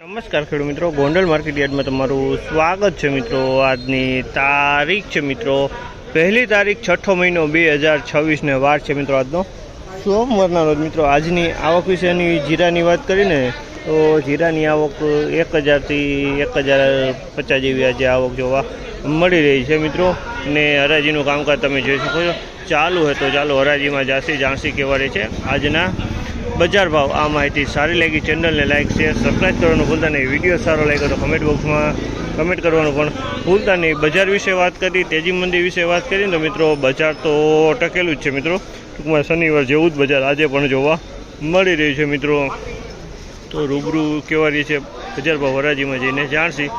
નમસ્કાર ખેડૂત મિત્રો, ગોંડલ માર્કેટ યાર્ડમાં તમારું સ્વાગત છે મિત્રો। આજની તારીખ છે મિત્રો 1 તારીખ 6ઠો મહિનો 2026 ને વાર છે મિત્રો આજનો સોમવારના રોજ મિત્રો। આજની આવક વિશેની જીરાની વાત કરીને તો જીરાની આવક 1000 થી 1050 જેવી આજે આવક જોવા મળી રહી છે મિત્રો। ને હરાજીનું કામકાજ તમે જોઈ શકો છો ચાલુ છે, તો ચાલો હરાજીમાં જાણસી કેવા રહે છે આજના બજાર ભાવ। આ માહિતી સારી લાગી ચેનલને લાઇક શેર સબસ્ક્રાઈબ કરવાનું ભૂલતા નહીં। વિડીયો સારો લાગ્યો તો કમેન્ટ બોક્સમાં કમેન્ટ કરવાનું પણ ભૂલતા નહીં। બજાર વિશે વાત કરી, તેજી મંદી વિશે વાત કરીને તો મિત્રો બજાર તો ટકેલું જ છે મિત્રો। ટૂંકમાં શનિવાર જેવું જ બજાર આજે પણ જોવા મળી રહ્યું છે મિત્રો। તો રૂબરૂ કેવા રહી છે બજાર ભાવ હરાજીમાં જઈને જાણશી।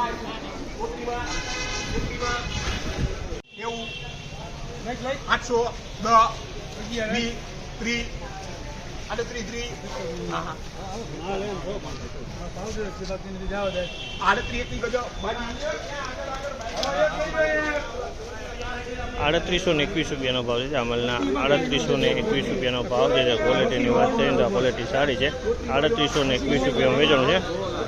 ₹3821 રૂપિયાનો ભાવ છે અમલના। ₹3821 ભાવ છે। ક્વોલિટીની વાત કરીએ તો ક્વોલિટી સારી છે। ₹3821 રૂપિયામાં વેચાણ છે।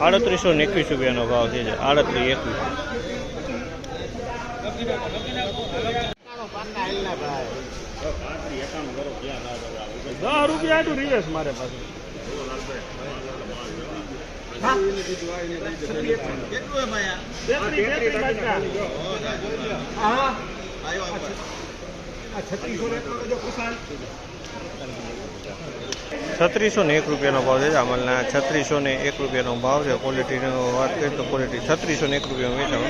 ₹3821 ભાવ છે। 3821 ₹10 તો રીએસ મારે પાસે ₹3601 ભાવ છે અમલના। ₹3601 ભાવ છે। ક્વોલિટીની વાત કરીએ તો ક્વોલિટી ₹3601 વેચાણ।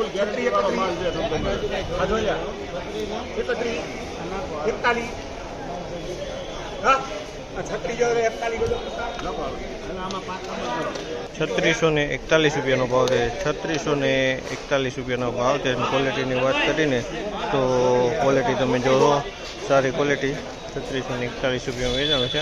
₹3641 ભાવ છે। ₹3641 ભાવ છે। ક્વોલિટીની વાત કરીને તો ક્વોલિટી તમે જોવો સારી ક્વોલિટી। ₹3641 વેચાણ છે।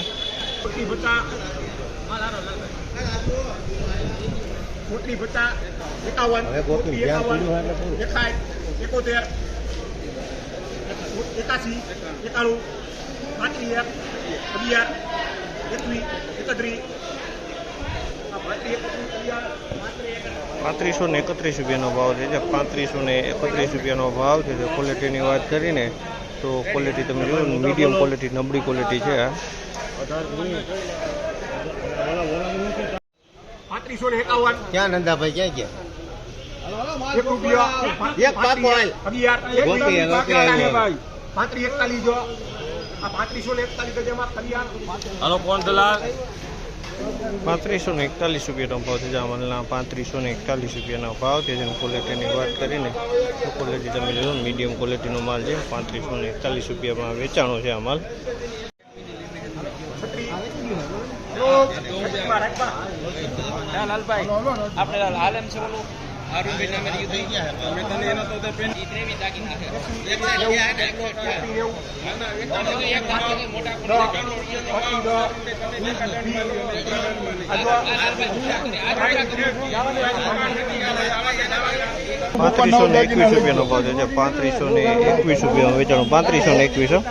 ₹3531 ભાવ છે। ₹3531 ભાવ છે। ક્વોલિટીની વાત કરીને તો ક્વોલિટી તમે જોવો મીડિયમ ક્વોલિટી નબળી ક્વોલિટી છે। ક્યાં નંદાભાઈ ક્યાં ગયા? ₹3541 ભાવ છે અમલના। ₹3541 ભાવ છે। ક્વોલિટીની વાત કરીને તો ક્વોલિટી તમે જોવો મીડિયમ ક્વોલિટીનો માલ છે। ₹3541 વેચાણો છે આ માલ। ₹3521 ભાવ છે। ₹3521 વેચાણો। ₹3521